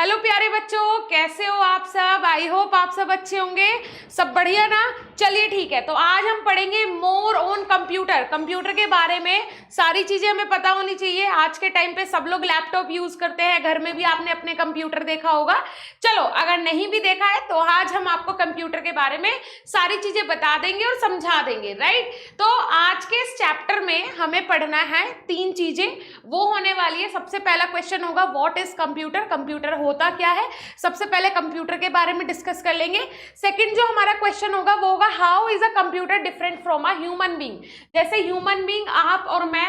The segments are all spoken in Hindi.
हेलो प्यारे बच्चों, कैसे हो आप सब। आई होप आप सब अच्छे होंगे, सब बढ़िया ना। चलिए ठीक है, तो आज हम पढ़ेंगे मोर ऑन कंप्यूटर। कंप्यूटर के बारे में सारी चीजें हमें पता होनी चाहिए। आज के टाइम पे सब लोग लैपटॉप यूज करते हैं, घर में भी आपने अपने कंप्यूटर देखा होगा। चलो, अगर नहीं भी देखा है तो आज हम आपको कंप्यूटर के बारे में सारी चीजें बता देंगे और समझा देंगे, राइट। तो आज के इस चैप्टर में हमें पढ़ना है 3 चीजें, वो होने वाली है। सबसे पहला क्वेश्चन होगा व्हाट इज कंप्यूटर, कंप्यूटर होता क्या है। सबसे पहले कंप्यूटर के बारे में डिस्कस कर लेंगे। सेकंड जो हमारा क्वेश्चन होगा वो होगा how is a computer different from a human being. जैसे ह्यूमन बीइंग आप और मैं,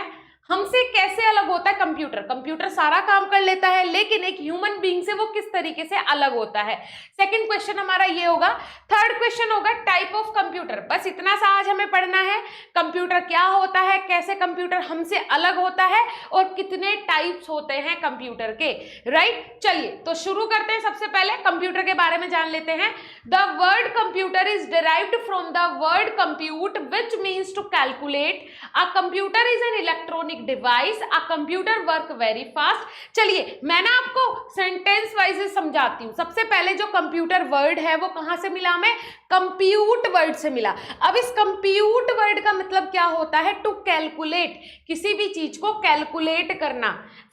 हमसे कैसे अलग होता है कंप्यूटर। कंप्यूटर सारा काम कर लेता है, लेकिन एक ह्यूमन बीइंग से वो किस तरीके से अलग होता है। सेकंड क्वेश्चन हमारा ये होगा। थर्ड क्वेश्चन होगा टाइप ऑफ कंप्यूटर। बस इतना सा आज हमें पढ़ना है। कंप्यूटर क्या होता है, कैसे कंप्यूटर हमसे अलग होता है और कितने टाइप्स होते हैं कंप्यूटर के, राइट। चलिए तो शुरू करते हैं। सबसे पहले कंप्यूटर के बारे में जान लेते हैं। The word computer is derived from the word compute which means to calculate. A computer is an electronic device, a computer work very fast. चलिए मैं ना आपको सेंटेंस वाइज समझाती हूँ। सबसे पहले जो कंप्यूटर वर्ड है वो कहां से मिला हमें, कंप्यूट वर्ड से मिला। अब इस कंप्यूट वर्ड का मतलब क्या होता है, टू कैलकुलेट, किसी भी चीज को कैलकुलेट करना,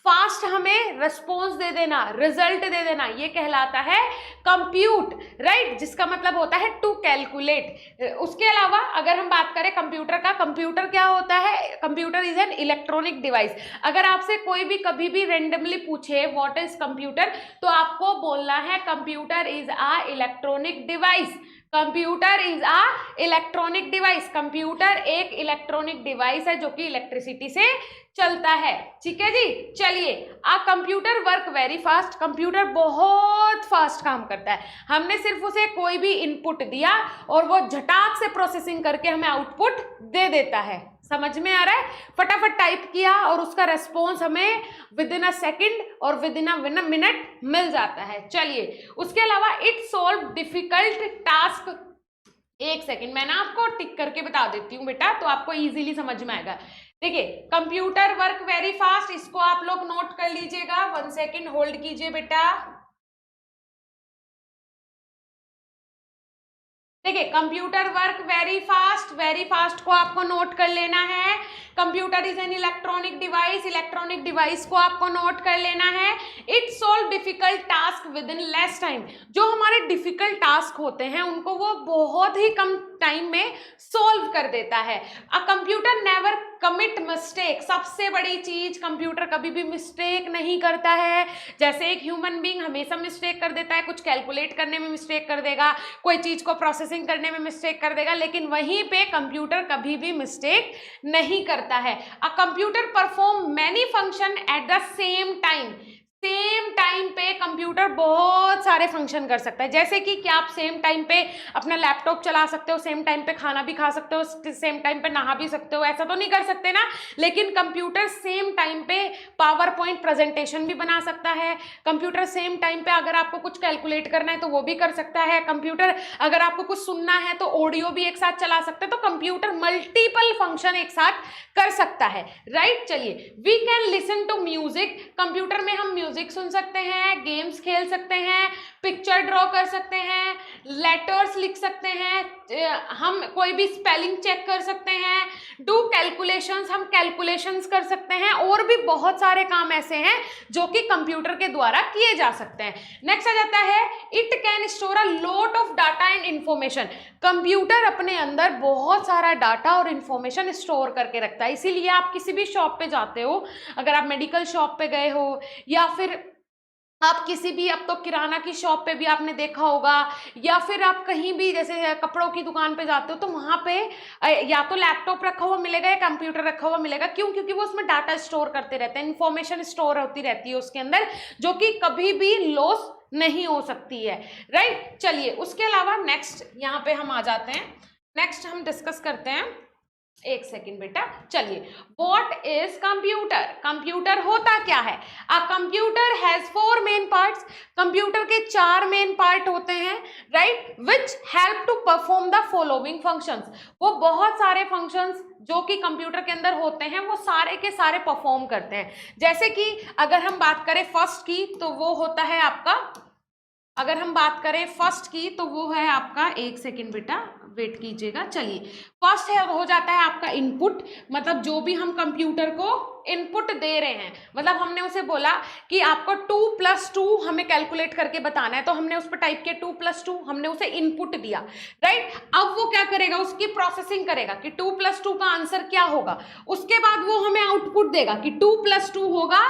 फास्ट हमें रिस्पॉन्स दे देना, रिजल्ट दे देना, ये कहलाता है कंप्यूट, राइट, जिसका मतलब होता है टू कैलकुलेट। उसके अलावा अगर हम बात करें कंप्यूटर का, कंप्यूटर क्या होता है, computer is an electronic device. अगर आपसे कोई भी कभी भी रेंडमली पूछे व्हाट इज कंप्यूटर, तो आपको बोलना है computer is a electronic device. Computer is a electronic device. Computer एक इलेक्ट्रॉनिक डिवाइस है जो कि इलेक्ट्रिसिटी से चलता है, ठीक है जी। चलिए, uh computer work very fast. Computer बहुत फास्ट काम करता है। हमने सिर्फ उसे कोई भी इनपुट दिया और वो झटाक से प्रोसेसिंग करके हमें आउटपुट दे देता है। समझ में आ रहा है, फटाफट टाइप किया और उसका रेस्पॉन्स हमें विद इन अ सेकेंड और विद इन अ मिनट मिल जाता है। चलिए, उसके अलावा इट सॉल्व डिफिकल्ट टास्क। एक सेकेंड, मैं ना आपको टिक करके बता देती हूँ बेटा, तो आपको इजीली समझ में आएगा। देखिए, कंप्यूटर वर्क वेरी फास्ट, इसको आप लोग नोट कर लीजिएगा। 1 सेकेंड होल्ड कीजिए बेटा। देखिए, कंप्यूटर वर्क वेरी फास्ट को आपको नोट कर लेना है। Computer is an electronic device, electronic device को आपको नोट कर लेना है। It solve difficult task with in less time. जो हमारे डिफिकल्ट टास्क होते हैं उनको वो बहुत ही कम टाइम में सॉल्व कर देता है। A computer never commit mistake. सबसे बड़ी चीज, कंप्यूटर कभी भी मिस्टेक नहीं करता है। जैसे एक ह्यूमन बीइंग हमेशा मिस्टेक कर देता है, कुछ कैलकुलेट करने में मिस्टेक कर देगा, कोई चीज को प्रोसेसिंग करने में मिस्टेक कर देगा, लेकिन वहीं पे कंप्यूटर कभी भी मिस्टेक नहीं करता है। A computer perform many function at the same time. Same time पे कंप्यूटर बहुत सारे फंक्शन कर सकता है। जैसे कि क्या आप सेम टाइम पे अपना लैपटॉप चला सकते हो, सेम टाइम पे खाना भी खा सकते हो, सेम टाइम पे नहा भी सकते हो, ऐसा तो नहीं कर सकते ना। लेकिन कंप्यूटर सेम टाइम पे पावर पॉइंट प्रेजेंटेशन भी बना सकता है। कंप्यूटर सेम टाइम पे अगर आपको कुछ कैलकुलेट करना है तो वो भी कर सकता है। कंप्यूटर अगर आपको कुछ सुनना है तो ऑडियो भी एक साथ चला सकते हैं। तो कंप्यूटर मल्टीपल फंक्शन एक साथ कर सकता है, राइट। चलिए, we can listen to music. Computer में हम म्यूजिक सुन सकते हैं, गेम्स खेल सकते हैं, पिक्चर ड्रॉ कर सकते हैं, लेटर्स लिख सकते हैं, हम कोई भी स्पेलिंग चेक कर सकते हैं, डू कैलकुलेशंस, हम कैलकुलेशंस कर सकते हैं, और भी बहुत सारे काम ऐसे हैं जो कि कंप्यूटर के द्वारा किए जा सकते हैं। नेक्स्ट आ जाता है it can store a lot of data and information. Computer अपने अंदर बहुत सारा डाटा और इंफॉर्मेशन स्टोर करके रखता है। इसीलिए आप किसी भी शॉप पे जाते हो, अगर आप मेडिकल शॉप पे गए हो या फिर आप किसी भी, अब तो किराना की शॉप पे भी आपने देखा होगा, या फिर आप कहीं भी जैसे कपड़ों की दुकान पे जाते हो तो वहां पे या तो लैपटॉप रखा हुआ मिलेगा या कंप्यूटर रखा हुआ मिलेगा। क्यों? क्योंकि वो उसमें डाटा स्टोर करते रहते हैं, इंफॉर्मेशन स्टोर होती रहती है उसके अंदर, जो कि कभी भी लॉस नहीं हो सकती है, राइट। चलिए, उसके अलावा नेक्स्ट यहाँ पे हम आ जाते हैं। नेक्स्ट हम डिस्कस करते हैं एक सेकंड बेटा, चलिए। What is computer? कंप्यूटर होता क्या है? A computer has 4 main parts. Computer के 4 मेन पार्ट होते हैं, right, which help to perform the following functions. वो बहुत सारे फंक्शंस जो कि कंप्यूटर के अंदर होते हैं वो सारे के सारे परफॉर्म करते हैं। जैसे कि अगर हम बात करें फर्स्ट की, तो वो होता है आपका, अगर हम बात करें फर्स्ट की तो वो है आपका, एक सेकेंड बेटा वेट कीजिएगा, चलिए। फर्स्ट है हो जाता है आपका इनपुट, मतलब जो भी हम कंप्यूटर को इनपुट दे रहे हैं, मतलब हमने उसे बोला कि आपको 2+2 हमें कैलकुलेट करके बताना है, तो हमने उस पर टाइप किया 2+2, हमने उसे इनपुट दिया, राइट। अब वो क्या करेगा, उसकी प्रोसेसिंग करेगा कि 2+2 का आंसर क्या होगा। उसके बाद वो हमें आउटपुट देगा कि 2+2 होगा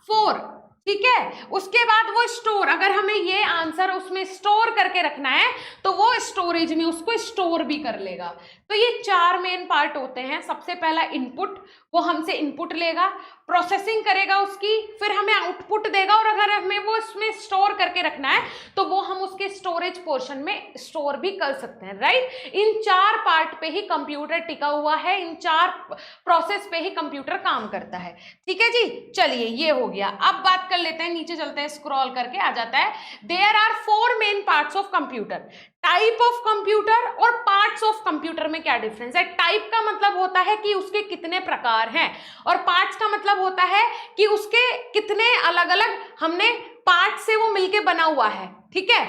4, ठीक है। उसके बाद वो स्टोर, अगर हमें ये आंसर उसमें स्टोर करके रखना है तो वो स्टोरेज में उसको स्टोर भी कर लेगा। तो ये 4 मेन पार्ट होते हैं। सबसे पहला इनपुट, वो हमसे इनपुट लेगा, प्रोसेसिंग करेगा उसकी, फिर हमें आउटपुट देगा, और अगर हमें वो इसमें स्टोर करके रखना है तो वो हम उसके स्टोरेज पोर्शन में स्टोर भी कर सकते हैं, राइट। इन 4 पार्ट पे ही कंप्यूटर टिका हुआ है, इन 4 प्रोसेस पे ही कंप्यूटर काम करता है, ठीक है जी। चलिए ये हो गया। अब बात कर लेते हैं, नीचे चलते हैं, स्क्रॉल करके आ जाता है, there are 4 main parts of computer. Type of computer और पार्ट्स ऑफ कंप्यूटर में क्या डिफरेंस है? टाइप का मतलब होता है कि उसके कितने प्रकार हैं, और पार्ट्स का मतलब होता है कि उसके कितने अलग अलग हमने पार्ट से वो मिलके बना हुआ है, ठीक है।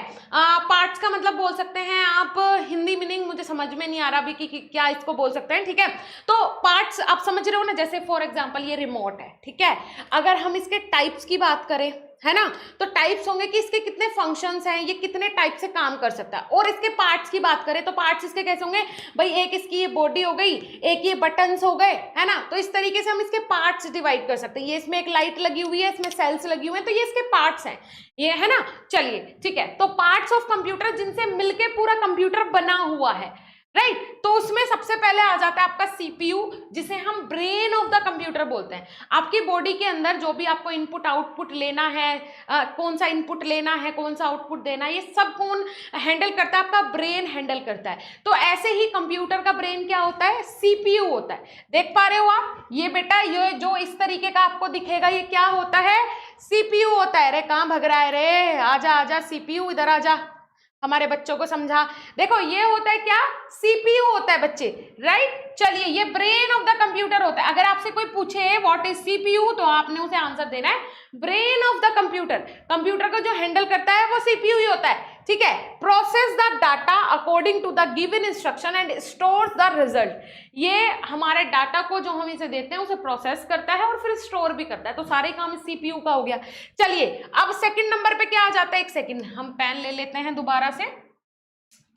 पार्ट्स का मतलब बोल सकते हैं आप, हिंदी मीनिंग मुझे समझ में नहीं आ रहा अभी कि क्या इसको बोल सकते हैं, ठीक है। तो पार्ट्स आप समझ रहे हो ना, जैसे फॉर एग्जांपल ये रिमोट है, ठीक है। अगर हम इसके टाइप्स की बात करें, है ना, तो टाइप्स होंगे कि इसके कितने फंक्शंस हैं, ये कितने टाइप से काम कर सकता है। और इसके पार्ट्स की बात करें तो पार्ट्स इसके कैसे होंगे भाई, एक इसकी ये बॉडी हो गई, एक ये बटन्स हो गए, है ना। तो इस तरीके से हम इसके पार्ट्स डिवाइड कर सकते हैं। ये इसमें एक लाइट लगी हुई है, इसमें सेल्स लगी हुई है, तो ये इसके पार्ट्स हैं, ये है ना। चलिए ठीक है, तो पार्ट्स ऑफ कंप्यूटर जिनसे मिलके पूरा कंप्यूटर बना हुआ है, राइट। तो उसमें सबसे पहले आ जाता है आपका सीपीयू, जिसे हम ब्रेन ऑफ द कंप्यूटर बोलते हैं। आपकी बॉडी के अंदर जो भी आपको इनपुट आउटपुट लेना है, कौन सा इनपुट लेना है, कौन सा आउटपुट देना है, ये सब कौन हैंडल करता है? आपका ब्रेन हैंडल करता है। तो ऐसे ही कंप्यूटर का ब्रेन क्या होता है? सीपीयू होता है। देख पा रहे हो आप, ये बेटा ये जो इस तरीके का आपको दिखेगा, ये क्या होता है? सीपीयू होता है। अरे कहाँ भग रहा है रे, आजा आजा सीपीयू, इधर आजा, हमारे बच्चों को समझा। देखो ये होता है क्या? सीपीयू होता है बच्चे, राइट। चलिए ये ब्रेन ऑफ द कंप्यूटर होता है। अगर आपसे कोई पूछे व्हाट इज सीपीयू, तो आपने उसे आंसर देना है brain of the computer. Computer को जो हैंडल करता है वो सीपीयू ही होता है, ठीक है। Process the data according to the given instruction and stores the result. ये हमारे डाटा को जो हम इसे देते हैं उसे प्रोसेस करता है और फिर स्टोर भी करता है। तो सारे काम सीपीयू का हो गया। चलिए अब सेकंड नंबर पे क्या आ जाता है, एक सेकंड हम पेन ले लेते हैं दोबारा से।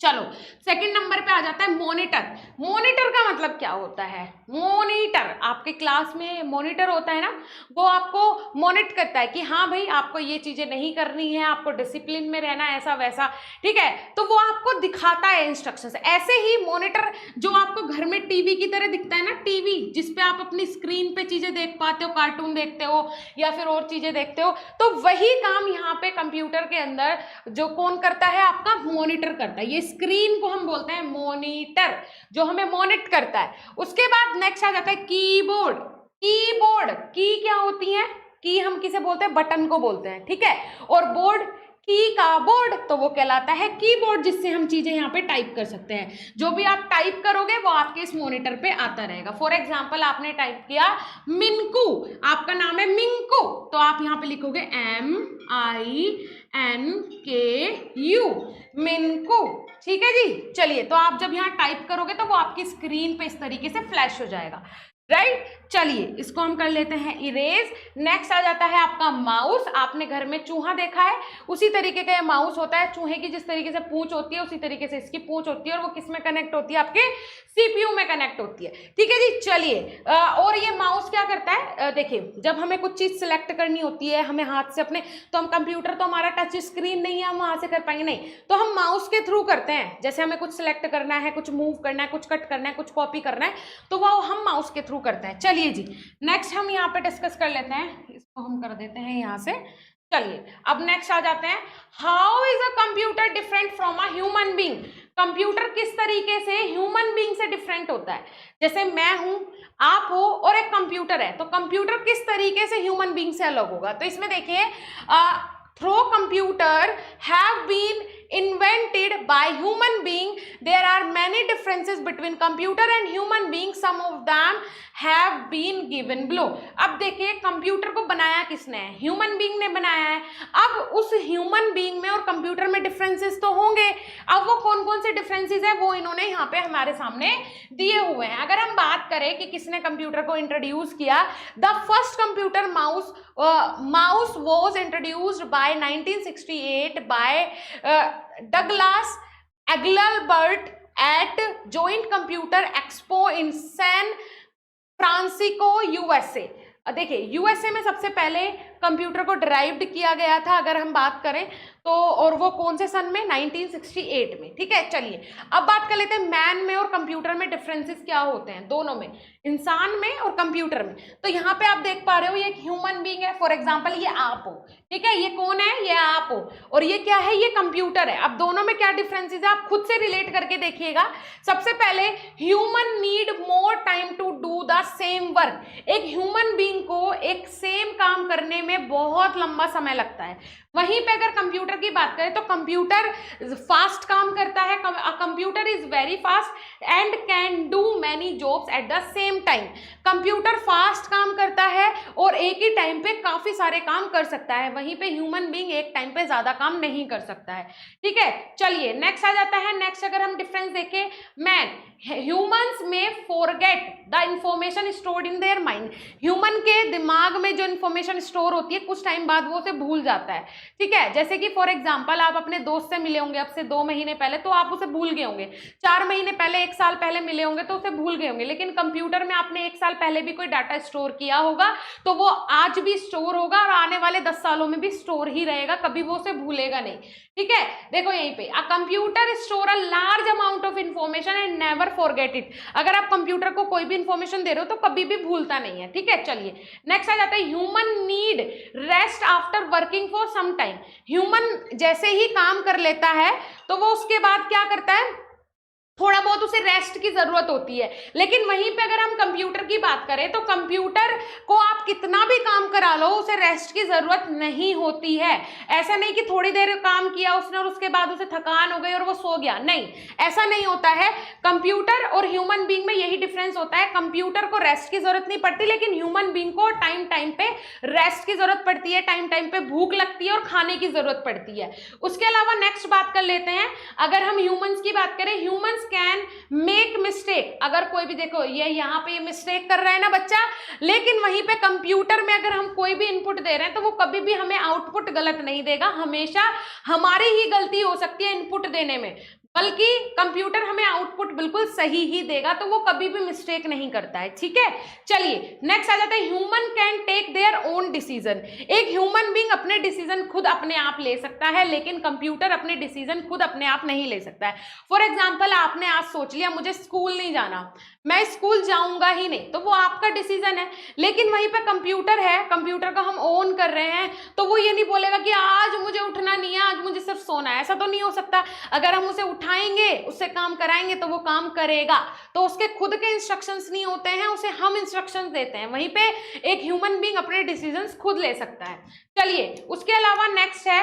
चलो सेकंड नंबर पे आ जाता है मॉनिटर। मॉनिटर का मतलब क्या होता है? मॉनिटर, आपके क्लास में मॉनिटर होता है ना, वो आपको मॉनिटर करता है कि हाँ भाई आपको ये चीजें नहीं करनी है, आपको डिसिप्लिन में रहना है, ऐसा वैसा, ठीक है। तो वो आपको दिखाता है इंस्ट्रक्शंस। ऐसे ही मॉनिटर जो आपको घर में टीवी की तरह दिखता है ना, टीवी जिसपे आप अपनी स्क्रीन पे चीजें देख पाते हो, कार्टून देखते हो या फिर और चीजें देखते हो, तो वही काम यहाँ पे कंप्यूटर के अंदर जो कौन करता है? आपका मॉनिटर करता है। ये स्क्रीन को हम बोलते हैं मॉनिटर, जो हमें मॉनिटर करता है। उसके बाद नेक्स्ट आ जाता है कीबोर्ड। कीबोर्ड, की क्या होती है? की हम किसे बोलते हैं? बटन को बोलते हैं, ठीक है। और बोर्ड, की का बोर्ड, तो वो कहलाता है कीबोर्ड, जिससे हम चीजें यहाँ पे टाइप कर सकते हैं। जो भी आप टाइप करोगे वो आपके इस मॉनिटर पे आता रहेगा। फॉर एग्जाम्पल आपने टाइप किया मिंकू, आपका नाम है मिंकू, तो आप यहाँ पे लिखोगे MINKU, मिंकू, ठीक है जी। चलिए तो आप जब यहाँ टाइप करोगे तो वो आपकी स्क्रीन पे इस तरीके से फ्लैश हो जाएगा, राइट। चलिए इसको हम कर लेते हैं इरेज। नेक्स्ट आ जाता है आपका माउस। आपने घर में चूहा देखा है, उसी तरीके का ये माउस होता है। चूहे की जिस तरीके से पूंछ होती है उसी तरीके से इसकी पूंछ होती है, और वो किस में कनेक्ट होती है? आपके सीपीयू में कनेक्ट होती है, ठीक है जी। चलिए और ये माउस क्या करता है? देखिए जब हमें कुछ चीज सिलेक्ट करनी होती है हमें हाथ से अपने, तो हम कंप्यूटर तो हमारा टच स्क्रीन नहीं है, हम वहां से कर पाएंगे नहीं, तो हम माउस के थ्रू करते हैं। जैसे हमें कुछ सिलेक्ट करना है, कुछ मूव करना है, कुछ कट करना है, कुछ कॉपी करना है, तो वो हम माउस के थ्रू करते हैं। चलिए जी नेक्स्ट हम यहाँ पे डिस्कस कर लेते हैं, इसको हम कर देते हैं यहाँ से। चलिए अब नेक्स्ट आ जाते हैं, how is a computer different from a human being. Computer किस तरीके से ह्यूमन बीइंग से डिफरेंट होता है। जैसे मैं हूं, आप हो और एक कंप्यूटर है, तो कंप्यूटर किस तरीके से ह्यूमन बीइंग से अलग होगा। तो इसमें देखिए, through computer have been invented by human being, there are many differences between computer and human being, some of them have been given below। अब देखिए कंप्यूटर को बनाया किसने है, ह्यूमन बीइंग ने बनाया है। अब उस ह्यूमन बीइंग में और कंप्यूटर में डिफरेंसेस तो होंगे। अब वो कौन कौन से डिफरेंसेस है वो इन्होंने यहाँ पे हमारे सामने दिए हुए हैं। अगर हम बात करें कि किसने कंप्यूटर को इंट्रोड्यूस किया, the first computer mouse was introduced by 1968 by Douglas Engelbart at Joint Computer Expo in San Francisco, USA। देखिए यूएसए में सबसे पहले कंप्यूटर को ड्राइव्ड किया गया था अगर हम बात करें तो, और वो कौन से सन में, 1968 में। ठीक है, चलिए अब बात कर लेते हैं मैन में और कंप्यूटर में डिफरेंसेस क्या होते हैं, दोनों में, इंसान में और कंप्यूटर में। तो यहाँ पे आप देख पा रहे हो ये एक ह्यूमन बीइंग है, फॉर एग्जांपल ये आप हो, ठीक है, ये कौन है, ये आप हो, और ये क्या है, ये कंप्यूटर है। अब दोनों में क्या डिफरेंसेस है आप खुद से रिलेट करके देखिएगा। सबसे पहले human need more time to do the same work. एक ह्यूमन बीइंग को एक सेम काम करने में बहुत लंबा समय लगता है। वहीं पे अगर कंप्यूटर की बात करें तो कंप्यूटर फास्ट काम करता है, computer is very fast and can do many jobs at the same time. Computer fast काम करता है और एक ही टाइम पे काफी सारे काम कर सकता है, वहीं पे ह्यूमन बीइंग एक टाइम पे ज्यादा काम नहीं कर सकता है। ठीक है, चलिए नेक्स्ट आ जाता है। नेक्स्ट अगर हम डिफरेंस देखें, मैन, ह्यूमंस में forget the information stored in their mind. Human के दिमाग में जो इंफॉर्मेशन स्टोर होती है कुछ टाइम बाद वो उसे भूल जाता है। ठीक है, जैसे कि फॉर एग्जांपल आप अपने दोस्त से मिले होंगे अब से 2 महीने पहले, तो आप उसे भूल गए होंगे। 4 महीने पहले, 1 साल पहले मिले होंगे तो उसे भूल गए होंगे। लेकिन कंप्यूटर में आपने 1 साल पहले भी कोई डाटा स्टोर किया होगा तो वो आज भी स्टोर होगा और आने वाले 10 सालों में भी स्टोर ही रहेगा, कभी वो उसे भूलेगा नहीं। ठीक है, देखो यहीं पे, a computer store a large amount of information and never forget it. अगर आप कंप्यूटर को कोई भी इंफॉर्मेशन दे रहे हो तो कभी भी भूलता नहीं है। ठीक है, चलिए नेक्स्ट आ जाता है, human need rest after working for some time. Human जैसे ही काम कर लेता है तो वो उसके बाद क्या करता है, थोड़ा बहुत उसे रेस्ट की जरूरत होती है। लेकिन वहीं पे अगर हम कंप्यूटर की बात करें तो कंप्यूटर को आप कितना भी काम करा लो उसे रेस्ट की जरूरत नहीं होती है। ऐसा नहीं कि थोड़ी देर काम किया उसने और उसके बाद उसे थकान हो गई और वो सो गया, नहीं, ऐसा नहीं होता है। कंप्यूटर और ह्यूमन बीइंग में यही डिफरेंस होता है, कंप्यूटर को रेस्ट की जरूरत नहीं पड़ती लेकिन ह्यूमन बीइंग को टाइम टाइम पे रेस्ट की जरूरत पड़ती है, टाइम टाइम पे भूख लगती है और खाने की जरूरत पड़ती है। उसके अलावा नेक्स्ट बात कर लेते हैं, अगर हम ह्यूमंस की बात करें, ह्यूमंस कैन मेक मिस्टेक। अगर कोई भी, देखो ये यहाँ पे मिस्टेक कर रहा है ना बच्चा, लेकिन वहीं पे कंप्यूटर में अगर हम कोई भी इनपुट दे रहे हैं तो वो कभी भी हमें आउटपुट गलत नहीं देगा, हमेशा हमारी ही गलती हो सकती है इनपुट देने में, बल्कि कंप्यूटर हमें आउटपुट बिल्कुल सही ही देगा, तो वो कभी भी मिस्टेक नहीं करता है। ठीक है, चलिए नेक्स्ट आ जाता है, human can take their own decision. एक ह्यूमन बीइंग अपने डिसीजन खुद अपने आप ले सकता है लेकिन कंप्यूटर अपने डिसीजन खुद अपने आप नहीं ले सकता है। फॉर एग्जाम्पल आपने आज सोच लिया मुझे स्कूल नहीं जाना, मैं स्कूल जाऊंगा ही नहीं, तो वो आपका डिसीजन है। लेकिन वहीं पे कंप्यूटर है, कंप्यूटर का हम ओन कर रहे हैं तो वो ये नहीं बोलेगा कि आज मुझे उठना नहीं है, आज मुझे सिर्फ सोना है, ऐसा तो नहीं हो सकता। अगर हम उसे उठाएंगे, उससे काम कराएंगे तो वो काम करेगा, तो उसके खुद के इंस्ट्रक्शंस नहीं होते हैं, उसे हम इंस्ट्रक्शंस देते हैं। वहीं पे एक ह्यूमन बीइंग अपने डिसीजंस खुद ले सकता है। चलिए उसके अलावा नेक्स्ट है,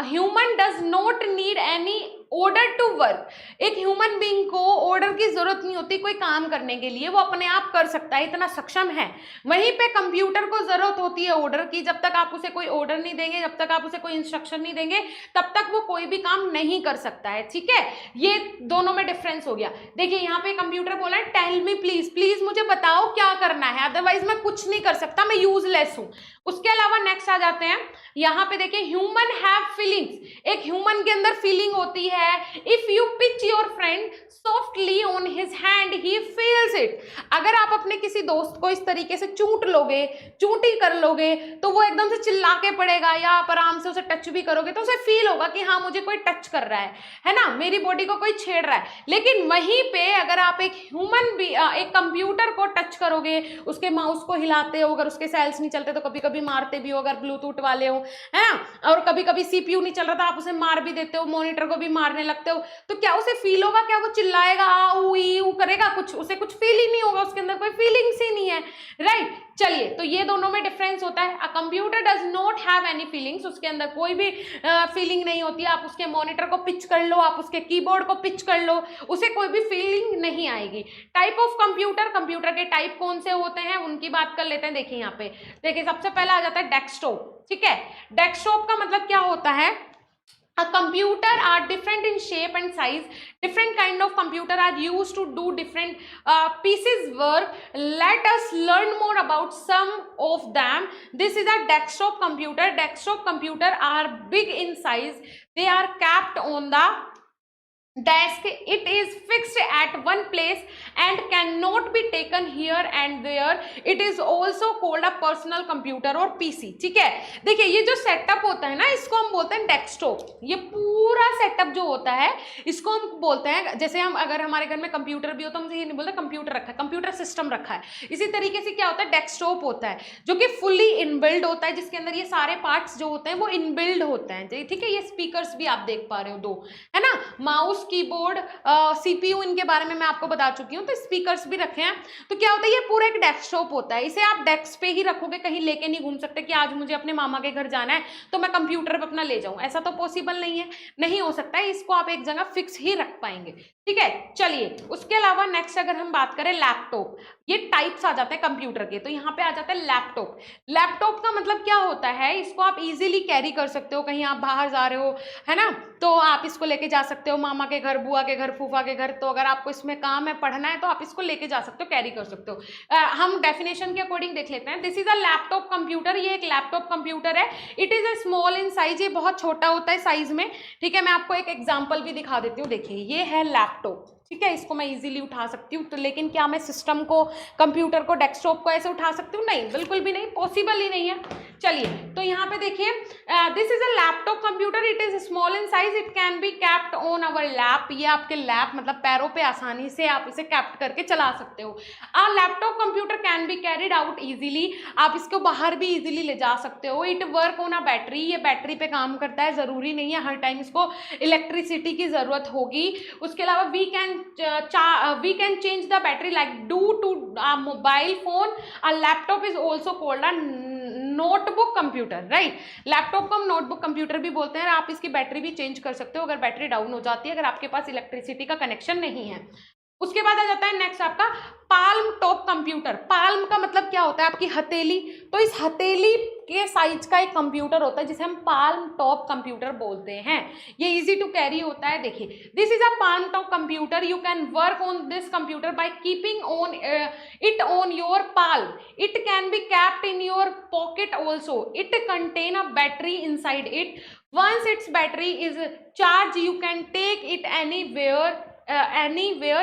human does not need any order to work. एक ह्यूमन बीइंग को ऑर्डर की जरूरत नहीं होती कोई काम करने के लिए, वो अपने आप कर सकता है, इतना सक्षम है। वहीं पे कंप्यूटर को जरूरत होती है ऑर्डर की, जब तक आप उसे कोई ऑर्डर नहीं देंगे, जब तक आप उसे कोई इंस्ट्रक्शन नहीं देंगे, तब तक वो कोई भी काम नहीं कर सकता है। ठीक है, ये दोनों में डिफरेंस हो गया। देखिए यहाँ पे कंप्यूटर बोला है टेल मी प्लीज, प्लीज मुझे बताओ क्या करना है, अदरवाइज मैं कुछ नहीं कर सकता, मैं यूजलेस हूं। उसके अलावा नेक्स्ट आ जाते हैं, यहाँ पे देखिए ह्यूमन हैव फीलिंग्स। एक ह्यूमन के अंदर फीलिंग होती है, है if you pitch your friend softly on his hand he feels it. अगर आप अपने किसी दोस्त को इस तरीके से चूंट लोगे, चूंटी कर लोगे, तो वो एकदम से चिल्ला के पड़ेगा, या आप आराम से उसे टच भी करोगे तो उसे फील होगा कि हाँ मुझे कोई टच कर रहा है ना, मेरी बॉडी को कोई छेड़ रहा है। लेकिन वहीं पे अगर आप एक ह्यूमन भी एक कंप्यूटर को टच करोगे, उसके माउस को हिलाते हो, अगर उसके सेल्स नहीं चलते तो कभी कभी मारते भी हो, अगर ब्लूटूथ वाले हो, है ना, और कभी कभी सीपीयू नहीं चल रहा था आप उसे मार भी देते हो, मॉनिटर को भी मारने लगते हो, तो क्या उसे फील होगा? क्या वो चिल्लाएगा, आ ऊ ई ऊ करेगा? कुछ उसे कुछ फील ही नहीं होगा, उसके अंदर कोई फीलिंग्स ही नहीं है, राइट। चलिए, तो ये दोनों में डिफरेंस होता है। A computer does not have any feelings, उसके अंदर कोई भी फीलिंग नहीं होती है। आप उसके मॉनिटर को पिच कर लो, आप उसके कीबोर्ड को पिच कर लो, उसे कोई भी फीलिंग नहीं आएगी। टाइप ऑफ कंप्यूटर, कंप्यूटर के टाइप कौन से होते हैं उनकी बात कर लेते हैं। देखिए यहाँ पे, देखिए सबसे पहला आ जाता है डेस्कटॉप, ठीक है। डेस्कटॉप का मतलब क्या होता है? A computer are different in shape and size. Different kind of computer are used to do different pieces work. Let us learn more about some of them. This is a desktop computer. Desktop computer are big in size. They are kept on the desk. It is fixed at one place and cannot be taken here and there. It is also called a personal computer और पीसी, ठीक है। देखिए ये जो सेटअप होता है ना, इसको हम बोलते हैं डेस्कटॉप। ये पूरा सेटअप जो होता है इसको हम बोलते हैं, जैसे हम अगर हमारे घर में कंप्यूटर भी हो तो हम ये नहीं बोलते कंप्यूटर रखा है, कंप्यूटर सिस्टम रखा है। इसी तरीके से क्या होता है, डेस्कटॉप होता है जो कि फुली इनबिल्ड होता है, जिसके अंदर ये सारे पार्ट्स जो होते हैं वो इनबिल्ड होते हैं, ठीक है। ये स्पीकर्स भी आप देख पा रहे हो दो, है ना, माउस, कीबोर्ड, सीपीयू, इनके बारे में मैं आपको बता चुकी हूँ। तो स्पीकर्स भी रखे हैं। तो क्या होता है, ये पूरा एक डेस्कटॉप होता है। इसे आप डेस्क पे ही रखोगे, कहीं लेके नहीं घूम सकते कि आज मुझे अपने मामा के घर जाना है तो मैं कंप्यूटर पे अपना ले जाऊं, ऐसा तो पॉसिबल नहीं है, नहीं हो सकता है। इसको आप एक जगह फिक्स ही रख पाएंगे, ठीक है। चलिए, उसके अलावा नेक्स्ट अगर हम बात करें लैपटॉप, ये टाइप्स आ जाते हैं कंप्यूटर के। तो यहाँ पे आ जाता है लैपटॉप। लैपटॉप का मतलब क्या होता है, इसको आप इजीली कैरी कर सकते हो, कहीं आप बाहर जा रहे हो, है ना, तो आप इसको लेके जा सकते हो मामा के घर, बुआ के घर, फूफा के घर। तो अगर आपको इसमें काम है, पढ़ना है, तो आप इसको लेके जा सकते हो, कैरी कर सकते हो। हम डेफिनेशन के अकॉर्डिंग देख लेते हैं। This is a laptop computer. ये एक लैपटॉप कंप्यूटर है। It is a small in size, ये बहुत छोटा होता है साइज में, ठीक है। मैं आपको एक एग्जाम्पल भी दिखा देती हूँ। देखिए ये है लैपटॉप, ठीक है, इसको मैं इजीली उठा सकती हूँ। तो लेकिन क्या मैं सिस्टम को, कंप्यूटर को, डेस्कटॉप को ऐसे उठा सकती हूँ? नहीं, बिल्कुल भी नहीं, पॉसिबल ही नहीं है। चलिए, तो यहाँ पे देखिए, this is a laptop computer. It is small in size, it can be kept on our lap. ये आपके लैप मतलब पैरों पे आसानी से आप इसे कैप्ट करके चला सकते हो। A laptop computer can be carried out easily, आप इसको बाहर भी इजीली ले जा सकते हो। It work on a battery, ये बैटरी पे काम करता है, जरूरी नहीं है हर टाइम इसको इलेक्ट्रिसिटी की जरूरत होगी। उसके अलावा we can change the battery like do to mobile phone. A laptop is also called a notebook computer, right. Laptop को हम नोटबुक कंप्यूटर भी बोलते हैं। आप इसकी बैटरी भी चेंज कर सकते हो अगर बैटरी डाउन हो जाती है, अगर आपके पास इलेक्ट्रिसिटी का कनेक्शन नहीं है। उसके बाद आ जाता है नेक्स्ट आपका पाल्म टॉप कंप्यूटर। पाल्म का मतलब क्या होता है, आपकी हथेली। तो इस हथेली के साइज का एक कंप्यूटर होता है जिसे हम पाल्म टॉप कंप्यूटर बोलते हैं। ये इजी टू कैरी होता है। देखिए, this is a palm top computer. You can work on this computer by keeping on it on your palm. It can be kept in your pocket also. It contain a battery inside it. Once its battery is charged, you can take it anywhere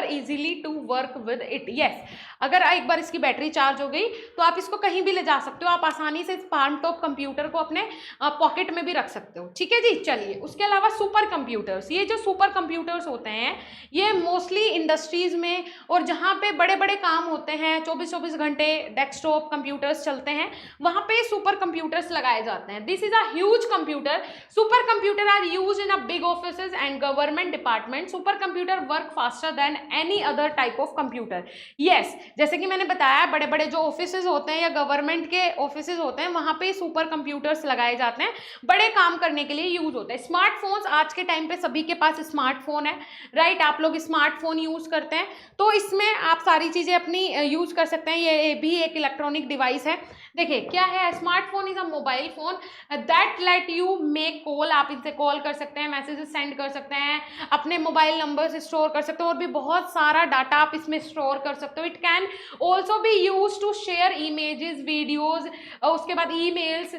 easily to work with it. Yes, अगर एक बार इसकी बैटरी चार्ज हो गई तो आप इसको कहीं भी ले जा सकते हो। आप आसानी से इस पाल्म टॉप कंप्यूटर को अपने पॉकेट में भी रख सकते हो, ठीक है जी। चलिए, उसके अलावा सुपर कंप्यूटर्स। ये जो सुपर कंप्यूटर्स होते हैं ये मोस्टली इंडस्ट्रीज में और जहाँ पे बड़े बड़े काम होते हैं, 24-24 घंटे डेस्कटॉप कंप्यूटर्स चलते हैं, वहाँ पे सुपर कंप्यूटर्स लगाए जाते हैं। This is a huge computer. Super computer are use in a big offices and government department. Super computer work faster than any other type of computer. Yes, जैसे कि मैंने बताया, बड़े बड़े जो ऑफिसेज होते हैं या गवर्नमेंट के ऑफिसेज होते हैं, वहाँ पे सुपर कंप्यूटर्स लगाए जाते हैं, बड़े काम करने के लिए यूज होते हैं। स्मार्टफोन्स, आज के टाइम पे सभी के पास स्मार्टफोन है, राइट। आप लोग स्मार्टफोन यूज करते हैं, तो इसमें आप सारी चीजें अपनी यूज कर सकते हैं। ये भी एक इलेक्ट्रॉनिक डिवाइस है। देखिए क्या है, smartphone is a mobile phone that let you make call. आप इनसे कॉल कर सकते हैं, मैसेजेस सेंड कर सकते हैं, अपने मोबाइल नंबर से स्टोर कर सकते हो, और भी बहुत सारा डाटा आप इसमें स्टोर कर सकते हो। It can also be use to share images, videos, उसके बाद emails,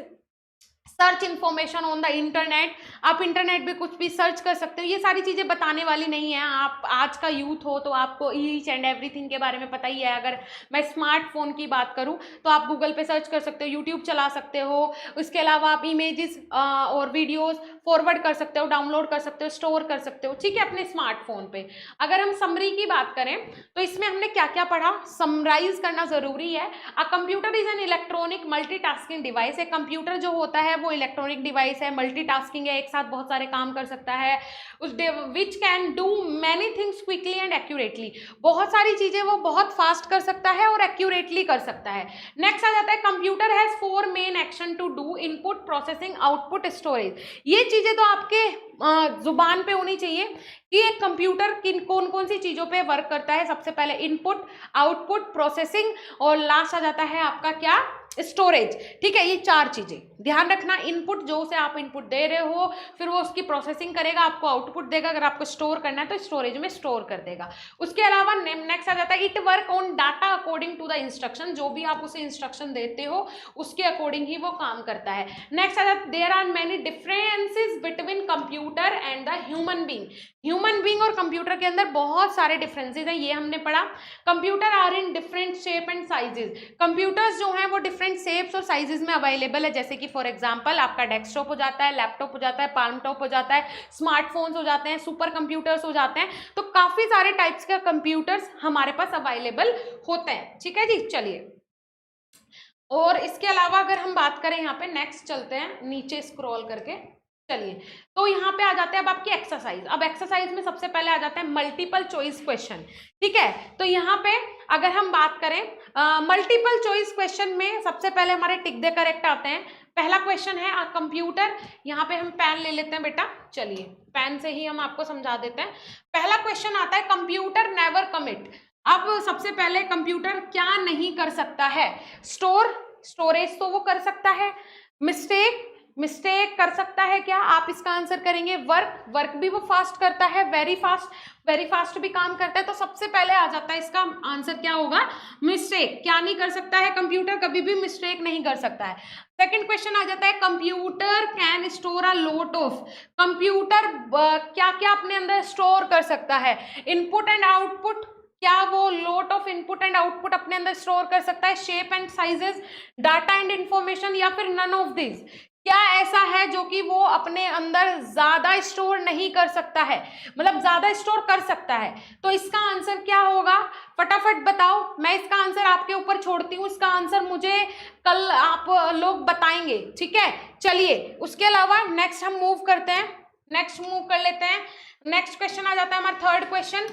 search information on the internet, आप इंटरनेट पे कुछ भी सर्च कर सकते हो। ये सारी चीज़ें बताने वाली नहीं है। आप आज का यूथ हो तो आपको ईच एंड एवरीथिंग के बारे में पता ही है। अगर मैं स्मार्टफोन की बात करूं तो आप गूगल पे सर्च कर सकते हो, यूट्यूब चला सकते हो, उसके अलावा आप इमेजेस और वीडियोस फॉरवर्ड कर सकते हो, डाउनलोड कर सकते हो, स्टोर कर सकते हो, ठीक है, अपने स्मार्टफोन पे। अगर हम समरी की बात करें तो इसमें हमने क्या क्या पढ़ा, समराइज करना जरूरी है। A computer is an electronic multitasking device. एक कंप्यूटर जो होता है वो इलेक्ट्रॉनिक डिवाइस है, मल्टीटास्किंग है, एक साथ बहुत सारे काम कर सकता है, उस which can do many things quickly and accurately. बहुत सारी चीजें वो बहुत फास्ट कर सकता है और एक्यूरेटली कर सकता है। नेक्स्ट आ जाता है computer has 4 main action to do, input, processing, output, storage. ये चीजें तो आपके जुबान पे होनी चाहिए कि एक कंप्यूटर किन कौन कौन सी चीजों पे वर्क करता है। सबसे पहले इनपुट, आउटपुट, प्रोसेसिंग और लास्ट आ जाता है आपका क्या, स्टोरेज, ठीक है। ये 4 चीजें ध्यान रखना। इनपुट जो से आप इनपुट दे रहे हो, फिर वो उसकी प्रोसेसिंग करेगा, आपको आउटपुट देगा, अगर आपको स्टोर करना है तो स्टोरेज में स्टोर कर देगा। उसके अलावा नेक्स्ट आ जाता है it work on data according to the instruction. जो भी आप उसे इंस्ट्रक्शन देते हो उसके अकॉर्डिंग ही वो काम करता है। नेक्स्ट आ जाता है there are many differences between computer and the human being. Human being और कंप्यूटर के अंदर बहुत सारे डिफरेंसेस हैं, ये हमने पढ़ा। Computer are in different shape and sizes. Computers जो हैं वो डिफरेंट शेप्स और साइजेस में अवेलेबल है, जैसे कि फॉर एग्जांपल आपका डेस्कटॉप हो जाता है, लैपटॉप हो जाता है, पाल्म टॉप हो जाता है, स्मार्टफोन्स हो जाते हैं, सुपर कंप्यूटर्स हो जाते हैं। तो काफी सारे टाइप्स के कंप्यूटर्स हमारे पास अवेलेबल होते हैं, ठीक है जी। चलिए, और इसके अलावा अगर हम बात करें यहाँ पे, नेक्स्ट चलते हैं नीचे स्क्रॉल करके, चलिए, तो यहाँ पे आ जाते हैं अब आपकी एक्सरसाइज। अब एक्सरसाइज में सबसे पहले आ जाते हैं मल्टीपल चॉइस क्वेश्चन, ठीक है। तो यहाँ पे अगर हम बात करें मल्टीपल चॉइस क्वेश्चन में सबसे पहले हमारे टिक द करेक्ट आते हैं। पहला क्वेश्चन है अ कंप्यूटर, यहाँ पे हम पेन ले लेते हैं बेटा, चलिए पेन से ही हम आपको समझा देते हैं। पहला क्वेश्चन आता है कंप्यूटर नेवर कमिट। अब सबसे पहले कंप्यूटर क्या नहीं कर सकता है, स्टोरेज तो वो कर सकता है, मिस्टेक कर सकता है क्या, आप इसका आंसर करेंगे वर्क भी वो फास्ट करता है, वेरी फास्ट भी काम करता है। तो सबसे पहले आ जाता है इसका आंसर क्या होगा, मिस्टेक। क्या नहीं कर सकता है कंप्यूटर, कभी भी मिस्टेक नहीं कर सकता है। सेकंड क्वेश्चन आ जाता है computer can store a lot of. Computer क्या क्या अपने अंदर स्टोर कर सकता है, इनपुट एंड आउटपुट, क्या वो lot of input and output अपने अंदर स्टोर कर सकता है, shape and sizes, data and information, या फिर नन ऑफ दिस। क्या ऐसा है जो कि वो अपने अंदर ज्यादा स्टोर नहीं कर सकता है, मतलब ज्यादा स्टोर कर सकता है। तो इसका आंसर क्या होगा, फटाफट बताओ, मैं इसका आंसर आपके ऊपर छोड़ती हूँ, इसका आंसर मुझे कल आप लोग बताएंगे, ठीक है। चलिए, उसके अलावा नेक्स्ट हम मूव करते हैं, नेक्स्ट मूव कर लेते हैं। नेक्स्ट क्वेश्चन आ जाता है हमारा थर्ड क्वेश्चन।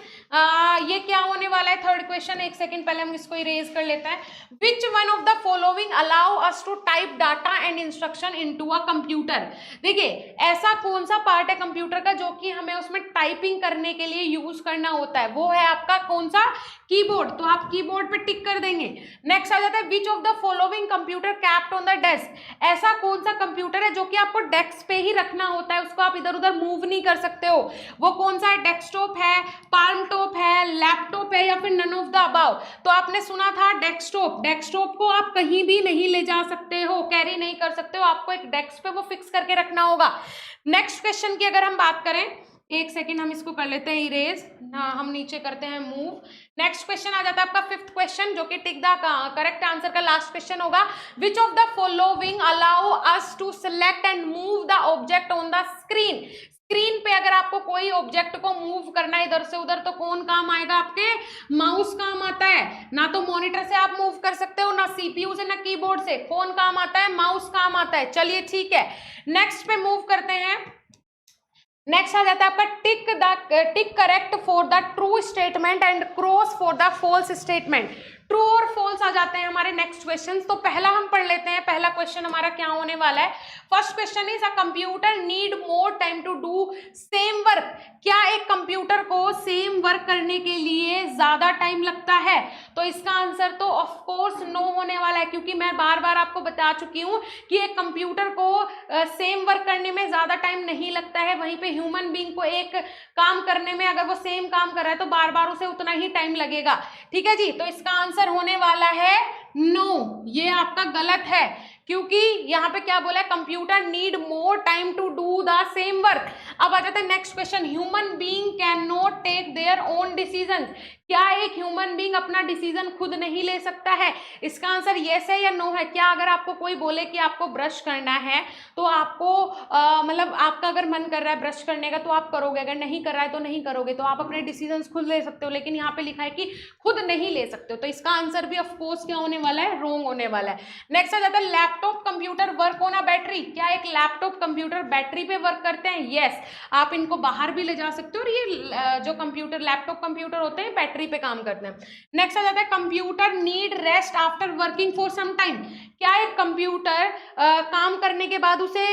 ये क्या होने वाला है थर्ड क्वेश्चन, एक सेकंड पहले हम इसको इरेज कर लेते हैं। Which one of the following allow us to type data and instruction into a computer. देखिए, ऐसा कौन सा पार्ट है कंप्यूटर का जो कि हमें उसमें टाइपिंग करने के लिए यूज करना होता है, वो है आपका कौन सा, कीबोर्ड। तो आप कीबोर्ड पे टिक कर देंगे। नेक्स्ट आ जाता है विच of the following computer kept on the desk. ऐसा कौन सा कंप्यूटर है जो कि आपको डेस्क पे ही रखना होता है, उसको आप इधर उधर मूव नहीं कर सकते हो, वो कौन सा है, डेस्कटॉप है, पाल्म टॉप है, लैपटॉप है, या फिर नन ऑफ द अबव। तो आपने सुना था डेस्कटॉप को आप कहीं भी नहीं ले जा सकते हो, कैरी नहीं कर सकते हो, आपको एक डेस्क पे वो फिक्स करके रखना होगा। नेक्स्ट क्वेश्चन की अगर हम बात करें, एक सेकेंड हम इसको कर लेते हैं इरेज, हम नीचे करते हैं मूव। नेक्स्ट क्वेश्चन आ जाता है आपका फिफ्थ क्वेश्चन, जो कि टिक द करेक्ट आंसर का लास्ट क्वेश्चन होगा। Which of the following allow us to select and move the object on the screen. Screen पे अगर आपको कोई ऑब्जेक्ट को मूव करना है इधर से उधर, तो कौन काम आएगा, आपके माउस काम आता है। ना तो मॉनिटर से आप मूव कर सकते हो, ना सीपीयू से, ना कीबोर्ड से, कौन काम आता है, माउस काम आता है। चलिए ठीक है, नेक्स्ट पे मूव करते हैं। नेक्स्ट आ जाता है आपका tick correct for the true statement and cross for the false statement. True और फॉल्स आ जाते हैं हमारे नेक्स्ट क्वेश्चन। तो पहला हम पढ़ लेते हैं, पहला क्वेश्चन हमारा क्या होने वाला है। First question is a computer need more time to do same work. क्या एक कंप्यूटर को सेम वर्क करने के लिए ज्यादा टाइम लगता है? तो इसका आंसर तो ऑफ कोर्स नो होने वाला है, क्योंकि मैं बार बार आपको बता चुकी हूँ कि एक कंप्यूटर को सेम वर्क करने में ज्यादा टाइम नहीं लगता है। वहीं पे ह्यूमन बीइंग को एक काम करने में, अगर वो सेम काम कर रहा है तो बार बार उसे उतना ही टाइम लगेगा। ठीक है जी, तो इसका आंसर होने वाला है नो, ये आपका गलत है। क्योंकि यहाँ पे क्या बोला है, computer need more time to do the same work. अब आ जाता है next question, human being can not take their own decision. क्या एक ह्यूमन बीइंग अपना डिसीजन खुद नहीं ले सकता है? इसका आंसर यस है या नो है? क्या अगर आपको कोई बोले कि आपको ब्रश करना है तो आपको मतलब आपका अगर मन कर रहा है ब्रश करने का तो आप करोगे, अगर नहीं कर रहा है तो नहीं करोगे, तो आप अपने डिसीजंस खुद ले सकते हो, लेकिन यहाँ पे लिखा है कि खुद नहीं ले सकते हो, तो इसका आंसर भी ऑफकोर्स क्या होने वाला है, रॉन्ग होने वाला है। नेक्स्ट आ जाता है laptop computer work on a battery. क्या एक लैपटॉप कंप्यूटर बैटरी पे वर्क करते हैं? यस, आप इनको बाहर भी ले जा सकते हो और ये जो कंप्यूटर लैपटॉप कंप्यूटर होते हैं बैटरी पे काम करते हैं। नेक्स्ट आ जाता है computer need rest after working for some time. क्या एक कंप्यूटर काम करने के बाद उसे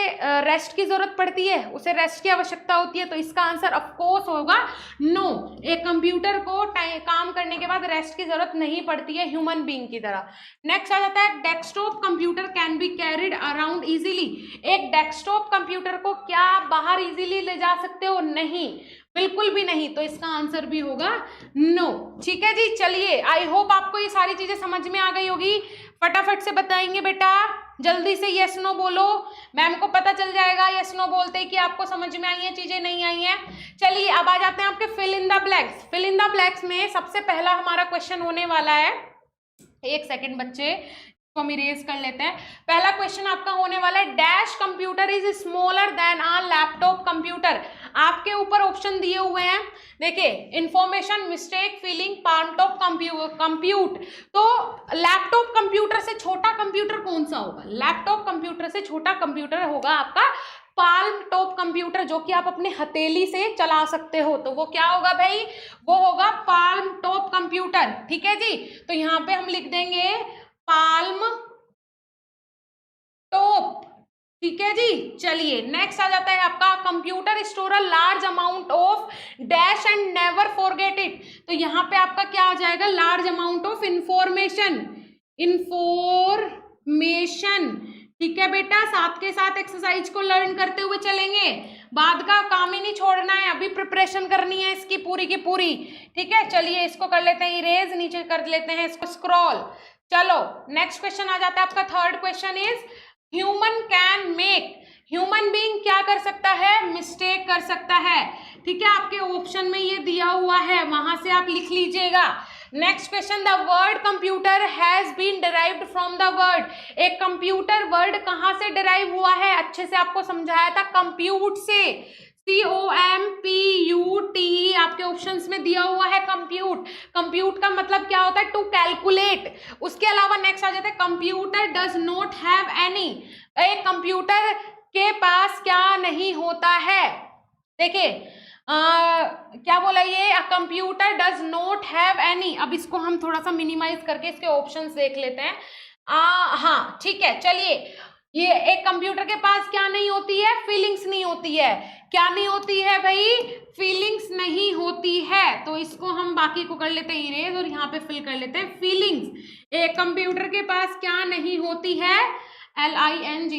रेस्ट की जरूरत पड़ती है, उसे रेस्ट की आवश्यकता होती है? तो इसका आंसर ऑफकोर्स होगा नो, एक कंप्यूटर को काम करने के बाद रेस्ट की जरूरत नहीं पड़ती है ह्यूमन बीइंग की तरह। नेक्स्ट आ जाता है desktop computer can be carried around easily. एक डेस्कटॉप कंप्यूटर को क्या आप बाहर इजीली ले जा सकते हो? नहीं, बिल्कुल भी नहीं, तो इसका आंसर भी होगा नो। ठीक है जी, चलिए आई होप आपको ये सारी चीजें समझ में आ गई होगी। फटाफट से बताएंगे बेटा, जल्दी से यस नो बोलो, मैम को पता चल जाएगा यस नो बोलते ही कि आपको समझ में आई है चीजें, नहीं आई हैं। चलिए अब आ जाते हैं आपके fill in the blanks. Fill in the blanks में सबसे पहला हमारा क्वेश्चन होने वाला है, एक सेकेंड बच्चे तो हम इरेज कर लेते हैं। पहला क्वेश्चन आपका होने वाला है, dash computer is smaller than a laptop computer. आपके ऊपर ऑप्शन दिए हुए हैं, देखिए information, mistake, feeling, part of compute. तो लैपटॉप कंप्यूटर से छोटा कंप्यूटर कौन सा होगा? लैपटॉप कंप्यूटर से छोटा कंप्यूटर होगा आपका पाल्म टॉप कंप्यूटर, जो कि आप अपने हथेली से चला सकते हो। तो वो क्या होगा भाई? वो होगा पाल्म टॉप कंप्यूटर। ठीक है जी, तो यहाँ पे हम लिख देंगे पाल्म टॉप। ठीक है जी, चलिए नेक्स्ट आ जाता है आपका computer store a large amount of dash and never forget it. तो यहाँ पे आपका क्या आ जाएगा? Large amount of information. ठीक है बेटा, साथ के साथ एक्सरसाइज को लर्न करते हुए चलेंगे, बाद का काम ही नहीं छोड़ना है, अभी प्रिपरेशन करनी है इसकी पूरी की पूरी। ठीक है, चलिए इसको कर लेते हैं इरेज, नीचे कर लेते हैं इसको स्क्रॉल। चलो नेक्स्ट क्वेश्चन आ जाता है आपका, third question is human can make. Human being क्या कर सकता है? मिस्टेक कर सकता है। ठीक है, आपके ऑप्शन में ये दिया हुआ है, वहां से आप लिख लीजिएगा। Next question, the word computer has been derived from the word. एक कंप्यूटर वर्ड कहाँ से डिराइव हुआ है? अच्छे से आपको समझाया था, कंप्यूट से, COMPUT आपके ऑप्शंस में दिया हुआ है कंप्यूट। कंप्यूट का मतलब क्या होता है? To calculate. उसके अलावा नेक्स्ट आ जाता है computer does not have any. एक कंप्यूटर के पास क्या नहीं होता है? देखिए क्या बोला ये, a computer does not have any. अब इसको हम थोड़ा सा मिनिमाइज करके इसके ऑप्शंस देख लेते हैं। हाँ ठीक है, चलिए ये एक कंप्यूटर के पास क्या नहीं होती है? फीलिंग्स नहीं होती है। क्या नहीं होती है भाई? फीलिंग्स नहीं होती है। तो इसको हम बाकी को कर लेते हैं इरेज और यहाँ पे फिल कर लेते हैं फीलिंग्स। एक कंप्यूटर के पास क्या नहीं होती है? LING।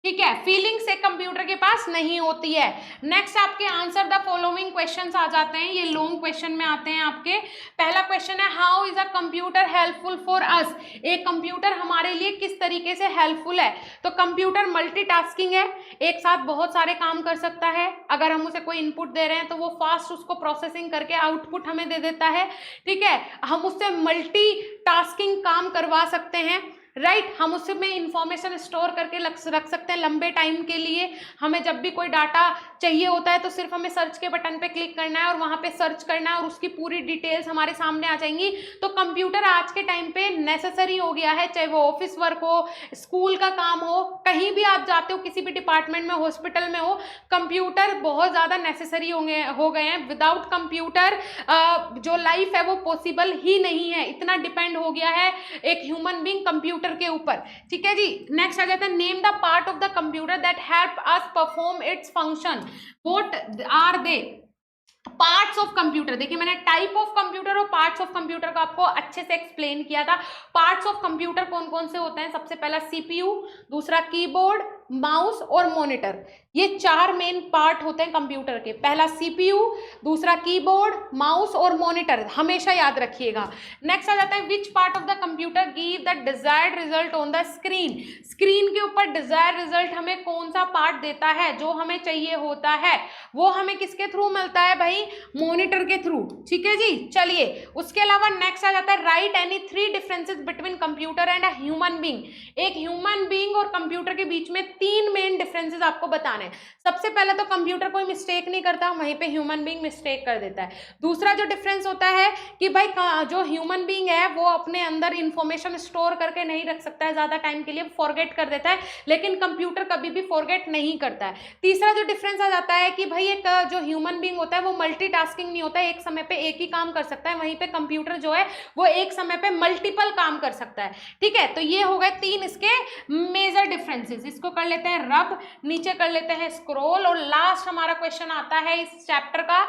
ठीक है, फीलिंग्स एक कंप्यूटर के पास नहीं होती है। नेक्स्ट आपके आंसर द फॉलोइंग क्वेश्चंस आ जाते हैं, ये लॉन्ग क्वेश्चन में आते हैं आपके। पहला क्वेश्चन है, how is a computer helpful for us. एक कंप्यूटर हमारे लिए किस तरीके से हेल्पफुल है? तो कंप्यूटर मल्टीटास्किंग है, एक साथ बहुत सारे काम कर सकता है। अगर हम उसे कोई इनपुट दे रहे हैं तो वो फास्ट उसको प्रोसेसिंग करके आउटपुट हमें दे देता है। ठीक है, हम उससे मल्टीटास्किंग काम करवा सकते हैं, राइट। हम उसमें इंफॉर्मेशन स्टोर करके रख सकते हैं लंबे टाइम के लिए। हमें जब भी कोई डाटा चाहिए होता है तो सिर्फ हमें सर्च के बटन पे क्लिक करना है और वहाँ पे सर्च करना है और उसकी पूरी डिटेल्स हमारे सामने आ जाएंगी। तो कंप्यूटर आज के टाइम पे नेसेसरी हो गया है, चाहे वो ऑफिस वर्क हो, स्कूल का काम हो, कहीं भी आप जाते हो, किसी भी डिपार्टमेंट में, हॉस्पिटल में हो, कंप्यूटर बहुत ज़्यादा नेसेसरी हो गए हैं। विदाउट कंप्यूटर जो लाइफ है वो पॉसिबल ही नहीं है, इतना डिपेंड हो गया है एक ह्यूमन बीइंग कंप्यूटर के ऊपर। ठीक है जी, नेक्स्ट आ जाता है, name the part of the computer that help us perform its function. What are they? Parts of computer. देखिए मैंने टाइप ऑफ कंप्यूटर और पार्ट्स ऑफ कंप्यूटर को आपको अच्छे से एक्सप्लेन किया था। पार्ट्स ऑफ कंप्यूटर कौन कौन से होते हैं? सबसे पहला CPU, दूसरा कीबोर्ड, माउस और मॉनिटर, ये 4 मेन पार्ट होते हैं कंप्यूटर के। पहला सीपीयू, दूसरा कीबोर्ड, माउस और मॉनिटर, हमेशा याद रखिएगा। नेक्स्ट आ जाता है which part of the computer give the desired result on the screen. Screen के ऊपर डिजायर्ड रिजल्ट हमें कौन सा पार्ट देता है, जो हमें चाहिए होता है वो हमें किसके थ्रू मिलता है भाई, मॉनिटर के थ्रू। ठीक है जी, चलिए उसके अलावा नेक्स्ट आ जाता है right any 3 differences between computer and a human being. एक ह्यूमन बीइंग और कंप्यूटर के बीच में 3 मेन डिफरेंसेस आपको बताने। सबसे पहले तो कंप्यूटर कोई मिस्टेक नहीं करता, वहीं पे ह्यूमन बीइंग मिस्टेक कर देता है। दूसरा जो डिफरेंस होता है कि भाई जो ह्यूमन बीइंग है वो अपने अंदर इंफॉर्मेशन स्टोर करके नहीं रख सकता है ज्यादा टाइम के लिए, फॉरगेट कर देता है, लेकिन कंप्यूटर कभी भी फॉरगेट नहीं करता है। तीसरा जो डिफरेंस आ जाता है कि भाई एक जो ह्यूमन बीइंग होता है वो मल्टीटास्किंग नहीं होता है, एक समय पे एक ही काम कर सकता है, वहीं पे कंप्यूटर जो है वो एक समय पे मल्टीपल काम कर सकता है। ठीक है, तो ये हो गए 3 इसके मेजर डिफरेंसेस। इसको कर लेते हैं रब, नीचे कर लेते हैं स्क्रॉल, और लास्ट हमारा क्वेश्चन आता है इस चैप्टर का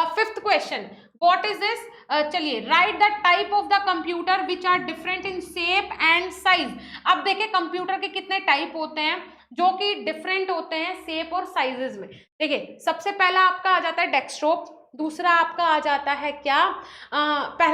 5th question, what is this. चलिए write the type of the computer which are different in shape and size. अब देखिए कंप्यूटर के कितने टाइप होते हैं जो कि डिफरेंट होते हैं शेप और साइजेस में। देखिए सबसे पहला आपका आ जाता है डेस्कटॉप, दूसरा आपका आ जाता है क्या,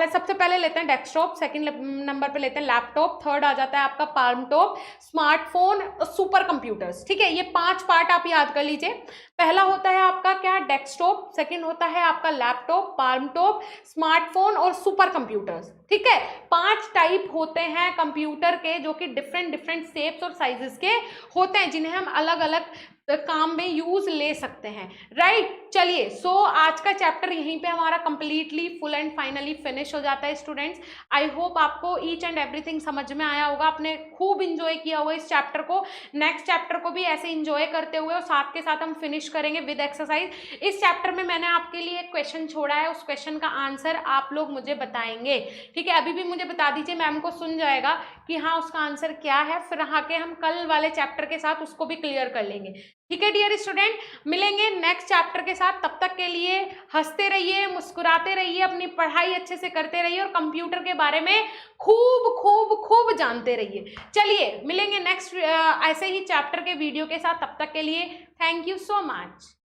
सबसे पहले लेते हैं डेस्कटॉप, सेकंड नंबर पे लेते हैं लैपटॉप, थर्ड आ जाता है आपका palm top, smartphone, super computers. ठीक है, ये 5 पार्ट आप याद कर लीजिए। पहला होता है आपका क्या, डेस्कटॉप, सेकंड होता है आपका लैपटॉप, पाल्म टॉप, स्मार्टफोन और सुपर कंप्यूटर्स। ठीक है, 5 टाइप होते हैं कंप्यूटर के जो कि डिफरेंट शेप्स और साइजेस के होते हैं, जिन्हें हम अलग अलग काम में यूज ले सकते हैं। राइट, चलिए सो आज का चैप्टर यहीं पे हमारा completely full and finally finish हो जाता है स्टूडेंट्स। आई होप आपको ईच एंड एवरीथिंग समझ में आया होगा, आपने खूब इंजॉय किया होगा इस चैप्टर को। नेक्स्ट चैप्टर को भी ऐसे इंजॉय करते हुए और साथ के साथ हम फिनिश करेंगे विद एक्सरसाइज। इस चैप्टर में मैंने आपके लिए एक क्वेश्चन छोड़ा है, उस क्वेश्चन का आंसर आप लोग मुझे बताएंगे। ठीक है, अभी भी मुझे बता दीजिए, मैम को सुन जाएगा कि हाँ उसका आंसर क्या है, फिर आके हम कल वाले चैप्टर के साथ उसको भी क्लियर कर लेंगे। ठीक है डियर स्टूडेंट, मिलेंगे नेक्स्ट चैप्टर के साथ, तब तक के लिए हंसते रहिए, मुस्कुराते रहिए, अपनी पढ़ाई अच्छे से करते रहिए और कंप्यूटर के बारे में खूब खूब खूब जानते रहिए। चलिए मिलेंगे नेक्स्ट ऐसे ही चैप्टर के वीडियो के साथ, तब तक के लिए थैंक यू सो मच।